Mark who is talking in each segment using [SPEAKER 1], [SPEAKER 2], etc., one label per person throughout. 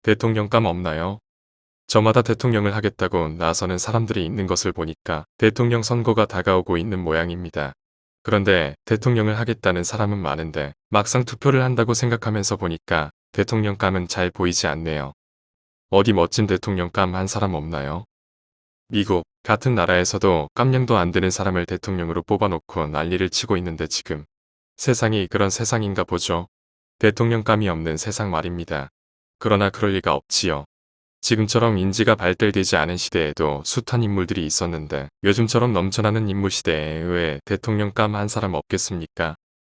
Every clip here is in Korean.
[SPEAKER 1] 대통령감 없나요? 저마다 대통령을 하겠다고 나서는 사람들이 있는 것을 보니까 대통령 선거가 다가오고 있는 모양입니다. 그런데 대통령을 하겠다는 사람은 많은데 막상 투표를 한다고 생각하면서 보니까 대통령감은 잘 보이지 않네요. 어디 멋진 대통령감 한 사람 없나요? 미국 같은 나라에서도 깜냥도 안 되는 사람을 대통령으로 뽑아놓고 난리를 치고 있는데 지금 세상이 그런 세상인가 보죠. 대통령감이 없는 세상 말입니다. 그러나 그럴 리가 없지요. 지금처럼 인지가 발달되지 않은 시대에도 숱한 인물들이 있었는데 요즘처럼 넘쳐나는 인물 시대에 왜 대통령감 한 사람 없겠습니까?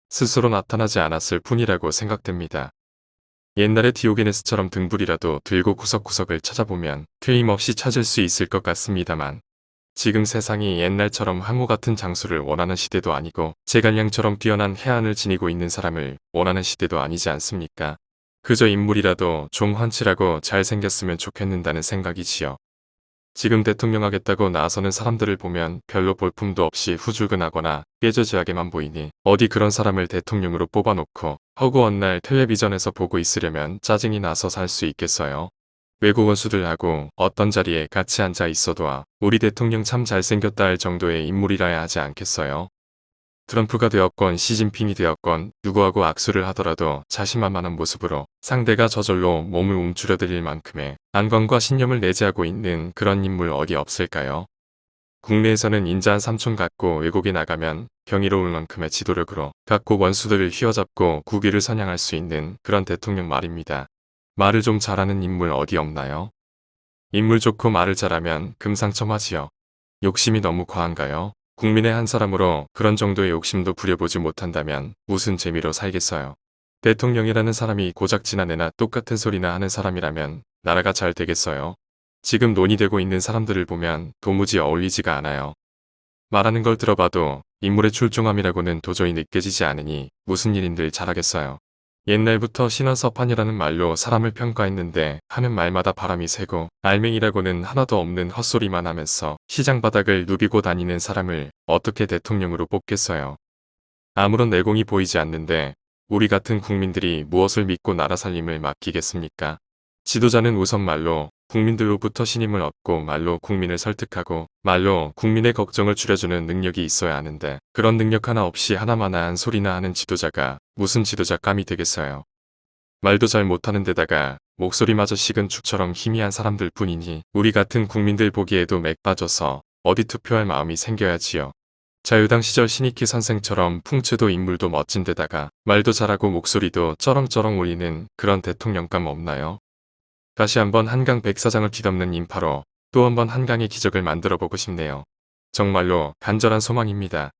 [SPEAKER 1] 스스로 나타나지 않았을 뿐이라고 생각됩니다. 옛날의 디오게네스처럼 등불이라도 들고 구석구석을 찾아보면 틀림없이 찾을 수 있을 것 같습니다만 지금 세상이 옛날처럼 항우 같은 장수를 원하는 시대도 아니고 제갈량처럼 뛰어난 해안을 지니고 있는 사람을 원하는 시대도 아니지 않습니까? 그저 인물이라도 좀 훤칠하고 잘생겼으면 좋겠는다는 생각이지요. 지금 대통령 하겠다고 나서는 사람들을 보면 별로 볼품도 없이 후줄근하거나 깨져지하게만 보이니 어디 그런 사람을 대통령으로 뽑아놓고 허구한 날 텔레비전에서 보고 있으려면 짜증이 나서 살 수 있겠어요. 외국 원수들하고 어떤 자리에 같이 앉아 있어도 우리 대통령 참 잘생겼다 할 정도의 인물이라야 하지 않겠어요. 트럼프가 되었건 시진핑이 되었건 누구하고 악수를 하더라도 자신만만한 모습으로 상대가 저절로 몸을 움츠려들일 만큼의 안광과 신념을 내재하고 있는 그런 인물 어디 없을까요? 국내에서는 인자한 삼촌 같고 외국에 나가면 경이로울 만큼의 지도력으로 각국 원수들을 휘어잡고 국위를 선양할 수 있는 그런 대통령 말입니다. 말을 좀 잘하는 인물 어디 없나요? 인물 좋고 말을 잘하면 금상첨화지요. 욕심이 너무 과한가요? 국민의 한 사람으로 그런 정도의 욕심도 부려보지 못한다면 무슨 재미로 살겠어요. 대통령이라는 사람이 고작 지난해나 똑같은 소리나 하는 사람이라면 나라가 잘 되겠어요. 지금 논의되고 있는 사람들을 보면 도무지 어울리지가 않아요. 말하는 걸 들어봐도 인물의 출중함이라고는 도저히 느껴지지 않으니 무슨 일인들 잘하겠어요. 옛날부터 신원서판이라는 말로 사람을 평가했는데 하는 말마다 바람이 새고 알맹이라고는 하나도 없는 헛소리만 하면서 시장 바닥을 누비고 다니는 사람을 어떻게 대통령으로 뽑겠어요. 아무런 내공이 보이지 않는데 우리 같은 국민들이 무엇을 믿고 나라 살림을 맡기겠습니까? 지도자는 우선 말로 국민들로부터 신임을 얻고 말로 국민을 설득하고 말로 국민의 걱정을 줄여주는 능력이 있어야 하는데 그런 능력 하나 없이 하나마나한 소리나 하는 지도자가 무슨 지도자감이 되겠어요. 말도 잘 못하는 데다가 목소리마저 식은 죽처럼 희미한 사람들 뿐이니 우리 같은 국민들 보기에도 맥 빠져서 어디 투표할 마음이 생겨야지요. 자유당 시절 신익희 선생처럼 풍채도 인물도 멋진 데다가 말도 잘하고 목소리도 쩌렁쩌렁 울리는 그런 대통령감 없나요? 다시 한번 한강 백사장을 뒤덮는 인파로 또 한번 한강의 기적을 만들어보고 싶네요. 정말로 간절한 소망입니다.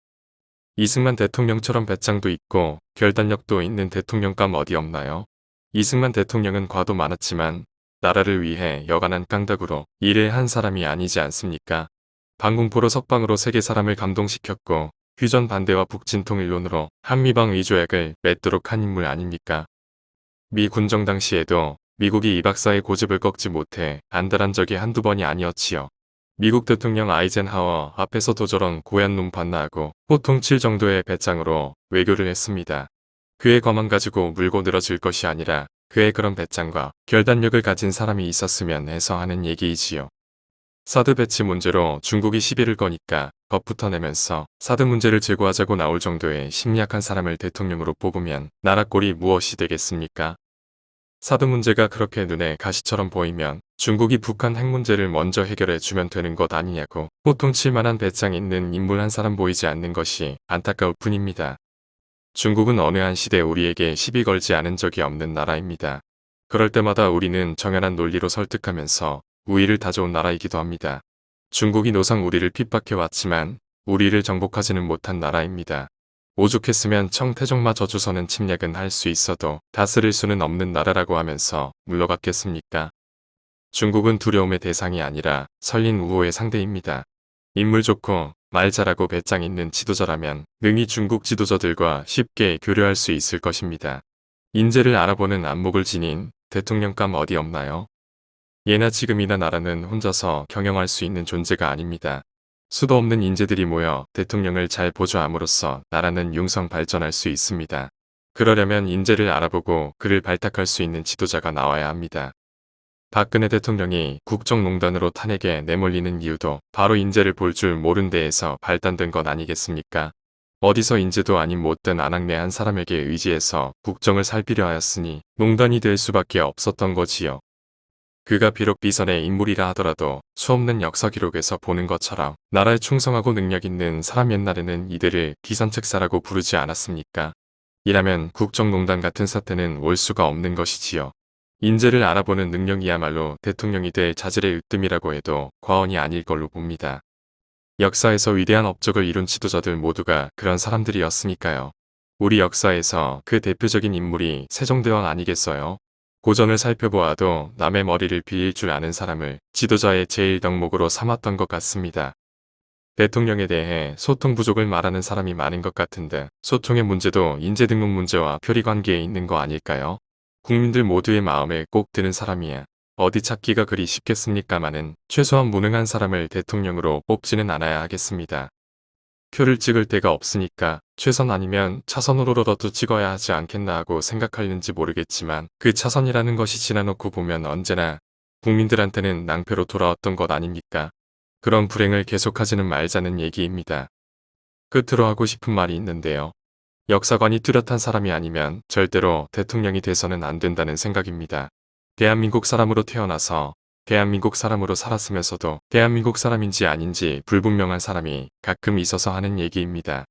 [SPEAKER 1] 이승만 대통령처럼 배짱도 있고 결단력도 있는 대통령감 어디 없나요? 이승만 대통령은 과도 많았지만 나라를 위해 여간한 깡다구로 일을 한 사람이 아니지 않습니까? 방공포로 석방으로 세계 사람을 감동시켰고 휴전 반대와 북진 통일론으로 한미방 의조약을 맺도록 한 인물 아닙니까? 미 군정 당시에도 미국이 이 박사의 고집을 꺾지 못해 안달한 적이 한두 번이 아니었지요. 미국 대통령 아이젠하워 앞에서도 저런 고얀 놈 봤나 하고 호통 칠 정도의 배짱으로 외교를 했습니다. 그의 과만 가지고 물고 늘어질 것이 아니라 그의 그런 배짱과 결단력을 가진 사람이 있었으면 해서 하는 얘기이지요. 사드 배치 문제로 중국이 시비를 거니까 겁부터 내면서 사드 문제를 제고하자고 나올 정도의 심리학한 사람을 대통령으로 뽑으면 나라 꼴이 무엇이 되겠습니까? 사드 문제가 그렇게 눈에 가시처럼 보이면 중국이 북한 핵 문제를 먼저 해결해 주면 되는 것 아니냐고 호통칠 만한 배짱 있는 인물 한 사람 보이지 않는 것이 안타까울 뿐입니다. 중국은 어느 한 시대 우리에게 시비 걸지 않은 적이 없는 나라입니다. 그럴 때마다 우리는 정연한 논리로 설득하면서 우위를 다져온 나라이기도 합니다. 중국이 노상 우리를 핍박해왔지만 우리를 정복하지는 못한 나라입니다. 오죽했으면 청태종마 저주서는 침략은 할 수 있어도 다스릴 수는 없는 나라라고 하면서 물러갔겠습니까? 중국은 두려움의 대상이 아니라 설린 우호의 상대입니다. 인물 좋고 말 잘하고 배짱 있는 지도자라면 능히 중국 지도자들과 쉽게 교류할 수 있을 것입니다. 인재를 알아보는 안목을 지닌 대통령감 어디 없나요? 예나 지금이나 나라는 혼자서 경영할 수 있는 존재가 아닙니다. 수도 없는 인재들이 모여 대통령을 잘 보조함으로써 나라는 융성 발전할 수 있습니다. 그러려면 인재를 알아보고 그를 발탁할 수 있는 지도자가 나와야 합니다. 박근혜 대통령이 국정농단으로 탄핵에 내몰리는 이유도 바로 인재를 볼 줄 모른 데에서 발단된 것 아니겠습니까? 어디서 인재도 아닌 못된 아낙네 한 사람에게 의지해서 국정을 살피려 하였으니 농단이 될 수밖에 없었던 거지요. 그가 비록 비선의 인물이라 하더라도 수없는 역사 기록에서 보는 것처럼 나라에 충성하고 능력 있는 사람, 옛날에는 이들을 기선책사라고 부르지 않았습니까? 이라면 국정농단 같은 사태는 올 수가 없는 것이지요. 인재를 알아보는 능력이야말로 대통령이 될 자질의 으뜸이라고 해도 과언이 아닐 걸로 봅니다. 역사에서 위대한 업적을 이룬 지도자들 모두가 그런 사람들이었으니까요. 우리 역사에서 그 대표적인 인물이 세종대왕 아니겠어요? 고전을 살펴보아도 남의 머리를 빌릴 줄 아는 사람을 지도자의 제일 덕목으로 삼았던 것 같습니다. 대통령에 대해 소통 부족을 말하는 사람이 많은 것 같은데 소통의 문제도 인재 등록 문제와 표리 관계에 있는 거 아닐까요? 국민들 모두의 마음을 꼭 드는 사람이야 어디 찾기가 그리 쉽겠습니까마는 최소한 무능한 사람을 대통령으로 뽑지는 않아야 하겠습니다. 표를 찍을 데가 없으니까 최선 아니면 차선으로라도 찍어야 하지 않겠나 하고 생각하는지 모르겠지만 그 차선이라는 것이 지나놓고 보면 언제나 국민들한테는 낭패로 돌아왔던 것 아닙니까? 그런 불행을 계속하지는 말자는 얘기입니다. 끝으로 하고 싶은 말이 있는데요. 역사관이 뚜렷한 사람이 아니면 절대로 대통령이 돼서는 안 된다는 생각입니다. 대한민국 사람으로 태어나서 대한민국 사람으로 살았으면서도 대한민국 사람인지 아닌지 불분명한 사람이 가끔 있어서 하는 얘기입니다.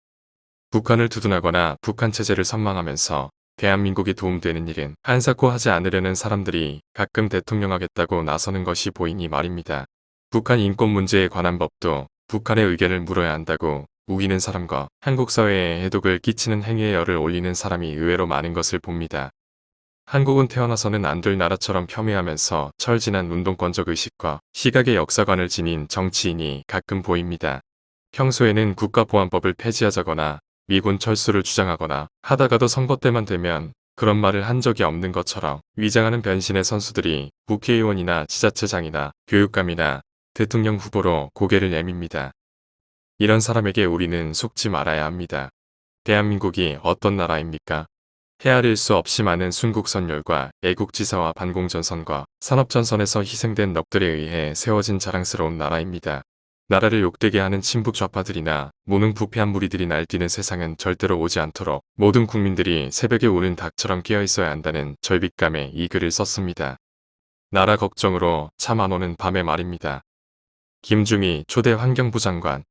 [SPEAKER 1] 북한을 두둔하거나 북한 체제를 선망하면서 대한민국이 도움되는 일은 한사코 하지 않으려는 사람들이 가끔 대통령 하겠다고 나서는 것이 보이니 말입니다. 북한 인권 문제에 관한 법도 북한의 의견을 물어야 한다고 우기는 사람과 한국 사회에 해독을 끼치는 행위에 열을 올리는 사람이 의외로 많은 것을 봅니다. 한국은 태어나서는 안 될 나라처럼 폄훼하면서 철진한 운동권적 의식과 시각의 역사관을 지닌 정치인이 가끔 보입니다. 평소에는 국가보안법을 폐지하자거나 미군 철수를 주장하거나 하다가도 선거 때만 되면 그런 말을 한 적이 없는 것처럼 위장하는 변신의 선수들이 국회의원이나 지자체장이나 교육감이나 대통령 후보로 고개를 내밉니다. 이런 사람에게 우리는 속지 말아야 합니다. 대한민국이 어떤 나라입니까? 헤아릴 수 없이 많은 순국선열과 애국지사와 반공전선과 산업전선에서 희생된 넋들에 의해 세워진 자랑스러운 나라입니다. 나라를 욕되게 하는 친북 좌파들이나 무능부패한 무리들이 날뛰는 세상은 절대로 오지 않도록 모든 국민들이 새벽에 우는 닭처럼 깨어있어야 한다는 절빗감에 이 글을 썼습니다. 나라 걱정으로 잠 안 오는 밤에 말입니다. 김중희 초대 환경부 장관.